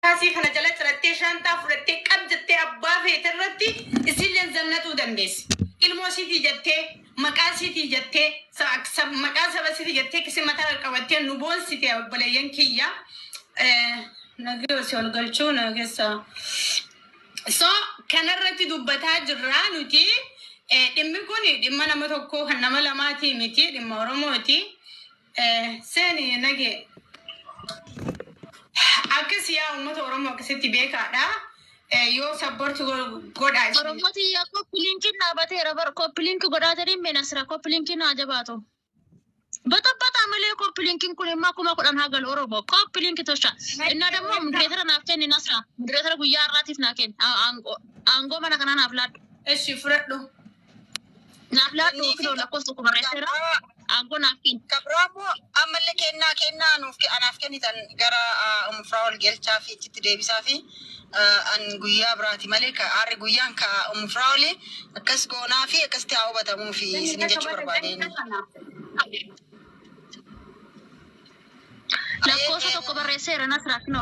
كاسي خنا جلت رتي شانتا فرتي قبضتي أبا في ترتي إسيلين زنتو دمبس الموسي تيجتي مقاسي تيجتي سب مقاسة بس تيجتي كسي مثلا كواتي نبون سيتي بلاين كيا نجيو سؤال قلشو نجيسا so kanarratti dubbataa jirra nuti dhimmi kun dhimma nama tokko kan nama lamaati miti dhimma Oromooti seeni nage akkas yaa uummata Oromoo akkasitti beekaadha yoo sabborti godhaa Oromooti yaa koppilinki dhaabateera bar koppilinki godhaatanii menasira koppilinki naa jabaatu bata malee koppilinkin kun immoo akkuma kudhan hagal Oromoo koppilinki tosha inna dammo mudireetara naaf kenni nasra mudireetara guyyaa irraatiif naa kenni angoo mana kana naaf laadhu eshi fudhadhu naaf laadhu kidoo lakkoofsa tokko barreesseera angoo naaf kenni kabramo amalle kenna nuuf anaaf kennitan gara umfraawol gelchaa fi itti deebisaa fi an guyyaa biraati malee ka aarri guyyaan ka umfraawoli akkas goonaa fi akkas ta'aa hubatamuu fi isin jechuu barbaadeen lakkoofsa tokko barreesseera nasra kino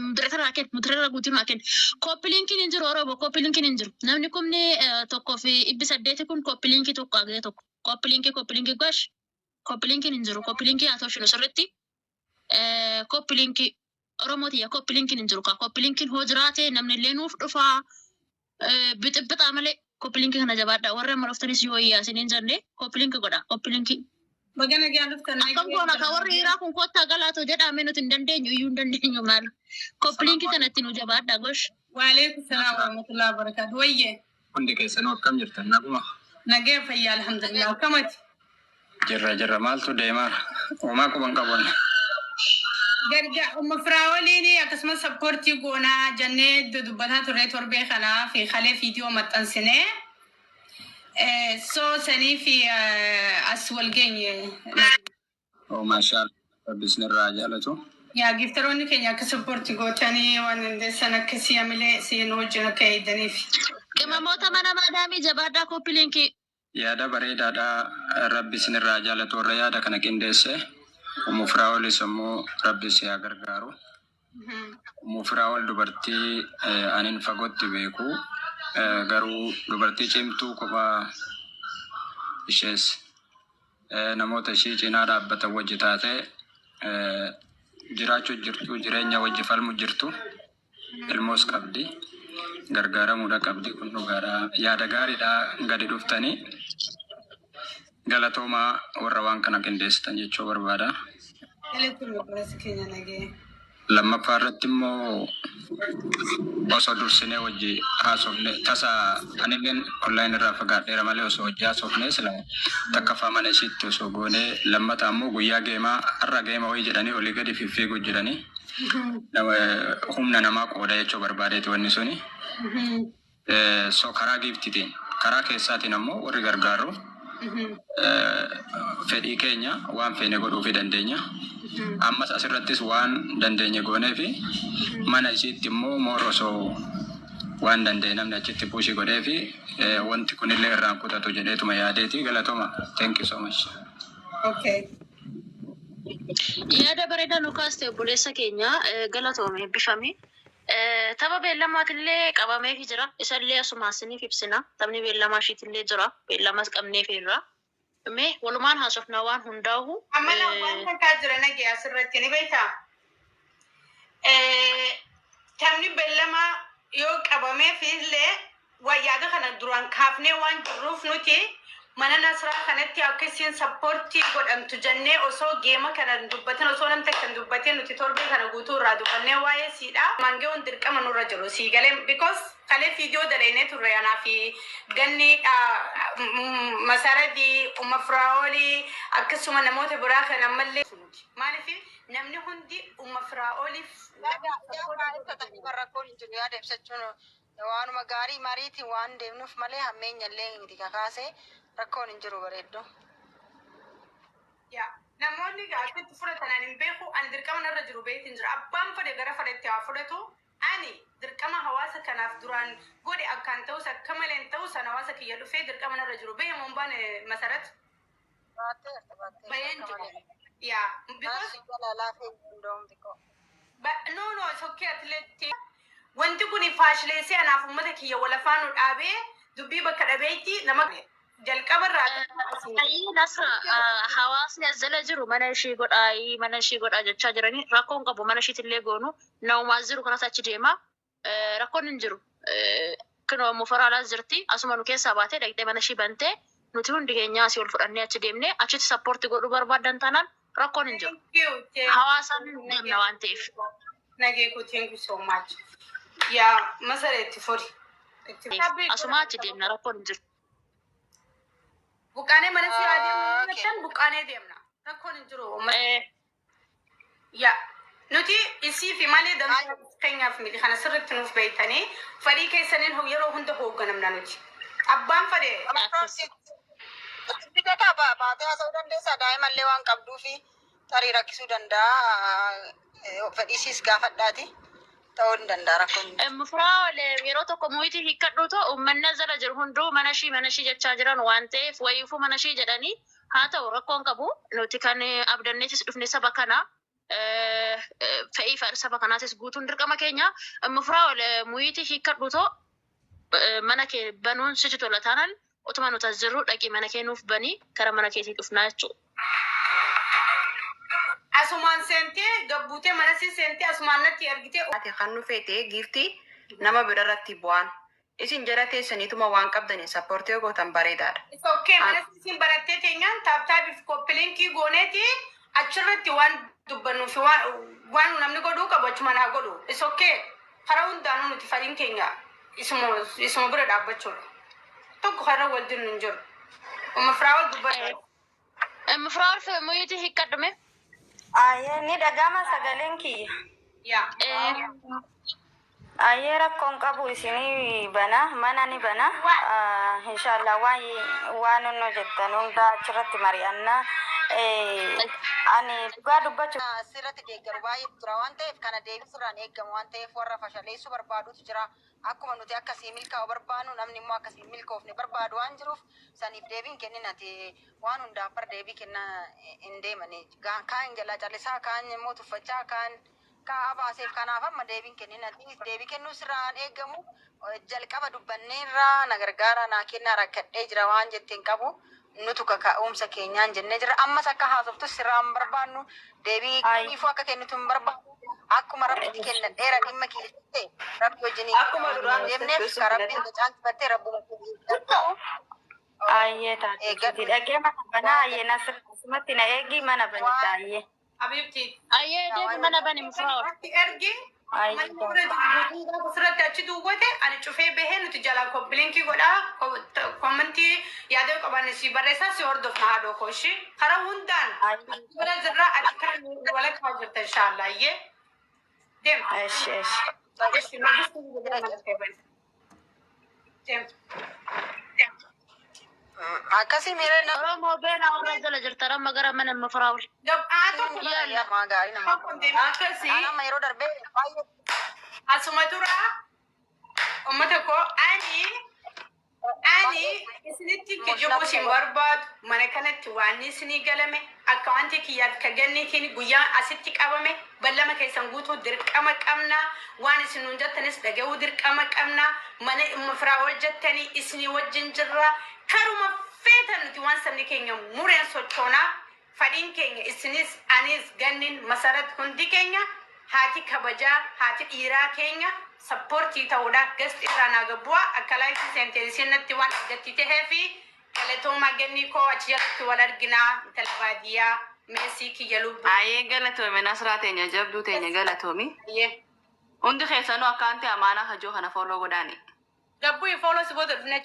mudireetara guutii maa kenni koppilinkiin hin jiru Oromoo koppilinkiin hin jiru namni kumni tokkoo fi 800 kun koppilinkii tokko agee tokko koppilinkii gosh koppilinkiin hin jiru koppilinkii haa ta'u shinu sirritti koppilinkii Oromooti yaa koppilinkiin hin jiru ka koppilinkiin hoo jiraate namni illee nuuf dhufaa bixibixaa malee koppilinkii kana jabaadha warra amma dhuftanis yoo iyyaasiniin jenne koppilinkii godha koppilinkii bagana gaaluf kan akkam goona ka warri hiraa kun kottaa galaatoo jedhame nuti hin dandeenyu iyyuu hin dandeenyu maal koppilinkii kanatti nu jabaadha gosh waalaikum salaam wa rahmatullahi wa barakatuh wayye hundi keessanuu akkam jirtan naguma nagee fayyaa alhamdulillah akkamati jirra maaltu deemaa uumaa quban qaban garga umfraawoliini akkasumas sappoortii goonaa jennee dubbataa turre torbee kanaa fi kalee fiidiyoo maxxansinee so sanii fi as walgeenye maashaallah bisnirraa jaalatu yaa giftaroonni keenya akka sappoortii gootanii waan hundeessan akkasii amilee siin wajjin akka eeddaniif qimamoota mana maadaamii jabaadhaa koppilinkii yaada bareedaadhaa rabbi isinirraa jaalatu warra yaada kana qindeesse umufraa'olis immoo rabbi si haa gargaaru umufraa'ol dubartii anin fagootti beeku garuu dubartii cimtuu kophaa ishees namoota ishii cinaa dhaabbatan wajji taate jiraachuu jirtu jireenya wajji falmu jirtu ilmoos qabdi gargaaramuudha qabdi kun dhugaadha yaada gaariidha gadi dhuftanii galatoomaa warra waan kana qindeessitan jechuu barbaada. Lammaffaa irratti immoo osoo dursinee wajji haasofne tasa anilleen online irraa fagaadheera malee osoo wajji haasofne sila takkafaa mana isiitti osoo goonee lammata ammoo guyyaa geemaa har'a geema wayii jedhanii olii gadi fiffiiguu jedhanii humna namaa qooda jechuu barbaadeeti wanni suni. So karaa giiftitiin karaa keessaatiin ammoo warri gargaaru fedhii keenya waan feene godhuufi dandeenya. Ammas asirrattis waan dandeenya goonee fi mana isiitti immoo moorosoo waan dandeenye namni achitti puushii godhee fi wanti kunillee irraan kutatu jedheetuma yaadeeti galatooma. Thank you so much. Okay. Yaada bareedaa nu kaaste obboleessa keenya galatoome eebbifame. Tapha beellamaatillee qabameefii jira. Isallee asuma isiniif ibsina. Taphni beellamaa ishiitillee jira. Beellamas qabneefirra. Mee walumaan haasofnaa waan hundaa'u. Amala waan takkaa jira nagee asirratti ni beektaa? Taphni beellamaa yoo qabameefillee yaada kana duraan kaafnee waan jirruuf nuti mana nasraa kanatti akkasiin sappoortii godhamtu jennee osoo geema kana dubbatan osoo namta kan dubbateen nuti torbee kana guutuu irraa dubbannee waa'ee siidha mangee hundi dirqama nurra jiru sii galee because kalee fiidiyoo daleenee turre anaa fi ganni masaradii umafraa'olii akkasuma namoota biraa kan ammallee maaliif namni hundi umafraa'oliif rakkoon hin jiru yaada ibsachuun waanuma gaarii mariitiin waan deemnuuf malee hammeenyallee miti kakaase rakkoon hin jiru bareeddo. Yaa namoonni akkatti fudhatan hin beeku ani dirqama narra jiru beetiin jira abbaan fedhe gara fedhetti haa fudhatu ani dirqama hawaasa kanaaf duraan godhe akkaan ta'us akka malee ta'us hawaasa kiyya dhufee dirqama narra jiru beeyamuun baane masarat. Bayeen jiru. Yaa because اوكي اتلتي وانت كوني فاشله سي انا فمتك هي ولا فانو دابي دبي بكدبيتي لما جل قبر أي نصر حواس نزل جرو من شيء قد أي من شيء قد أجد شجرني ركون قبو من شيء تلقونه نو ما زرو كنا تجديما ركون نجرو كنا مفرالة زرتي أسمع نكيس سباتة لكن من شيء بنته نتون دقيقة سيول فرني تجديمني أشيت سبورت قدو برباد دنتانا ركون نجرو حواس نجمنا وانتيف نجيكو thank you so much يا مثلا تفوري أسمع تجديمنا ركون نجرو بقانة من في عادي مثلا بقانة ديمنا ركون نجرو يا نتي إسي في مالي دم كينيا في مدي خنا سرت تنوف بيتاني فريق كيسنين هو يلو هند هو غنم نانوتي أبان فريق Tidak apa, baate asal desa daai malle waan qabdu fi tarii rakkisuu danda'a. Fedhiisis gaafadhaati ta'uu hin danda'a rakkoon. مفرا يرو تو كوميتي هيكدو تو من نزل جر هندو منشي جچا جران وانته ويفو منشي جداني هاتا وركون كبو نوتي كان ابدنيتس دفني سبكنا فاي فار سبكنا تس غوتون درقما كينيا مفرا مويتي هيكدو تو منكي بنون سجتو لتانال اوتومانو تزرو دقي منكي نوف بني كرا منكي تدفناچو asumaan seentee gabbuutee mana si seentee asumaanatti ergitee ati kan nu feetee giifti nama birarratti bu'aan isin jara teessaniituma waan qabdanii sappoortii gootan bareedaadha. It's okay mana si barattee teenyaan taaptaabiif koppiliinkii gooneeti achirratti waan dubbannu fi waan namni godhuu qabu achuma naa godhu. It's okay karaa hundaanuu nuti faliin keenya isuma bira dhaabbachuudha. Tokko karaa wal dinnu hin jiru. Mafraa wal dubbatu. مفرا في مويتي هيكدمه Aye, ni dagama sagalenki. Yeah. Aye, rakkoon qabu isini bana, mana ni bana. Inshallah waan nu jettan hunda achirratti mari'anna. Ani dhugaa dubbachuu. Asirratti deeggaru baay'ee tura waan ta'eef kana deebisuudhaan eegamu waan ta'eef warra fashaleessuu barbaadutu jira. Akkuma nuti akkasii milkaa'u barbaannu namni immoo akkasii milkoofne barbaadu waan jiruuf saniif deebiin kenninati waan hundaaf bar deebii kenna hin deemani. Kaan jala callisaa kaan immoo tuffachaa kaan abaaseef kanaaf amma deebiin kenninati deebii kennuu sirraan eegamu jalqaba dubbanneerraa na gargaara naa kennaa rakkadhee jira waan jetteen qabu. Nutu kaka'umsa keenyaan jennee jira ammas akka haasoftu sirraan barbaannu deebii kamiifuu akka kennitu hin barbaadu akkuma rabbitti kennadheera dhimma keessatti rabbi wajjin akkuma duraan deemneef ka rabbiin gacaansifattee rabbuma ta'u. Ayyee taatee dhagee mana banaa ayyee nasirratti na eegi mana banidha ayyee. Abibti. Ayyee deebi mana bani mufraa. Ergi. Sirratti achi duwwate ani cufee bahee nuti jalaa koppiliinkii godhaa koomentii yaada qabanne si barreessaa si hordofna haadhoo kooshi karaa hundaan bira jirraa ati kan walakkaa jirta inshaallah ayyee deem. Akkasii miiree nama. Oromoo beena warra jala jirtan amma gara mana mufraa ol. Maa gaarii nama. Akkasii Nama yeroo darbee baay'ee. asuma turaa ummata koo ani isinitti kijibuu isin barbaadu mana kanatti waan isinii galame akka wanti kiyyaaf ka ganniitiin guyyaan asitti qabame ballama keessan guutuu dirqama qabna waan isin nuun jettanis dhaga'uu dirqama qabna mana mufraa hojjettanii isinii wajjin jirra karuma feetan nuti waan sabni keenya mureen sochoonaa fadhiin keenya isinis anis gannin masarat hundi keenya haati kabajaa haati dhiiraa keenya sappoortii ta'uudhaaf gasti irraa naa gabbu'aa akka laayifii seenteelisiinatti waan argatti tahee fi galatooma gannii koo achi jalatti wal arginaa intala baadiyyaa meesii kiyya lubbuu. Ayyee galatoome nasraa teenya jabduu teenya galatoomi. Hundi keessanuu akkaanti amaanaa hajoo kana fooloo godhaani. Gabbuu fooloo si booda dhufne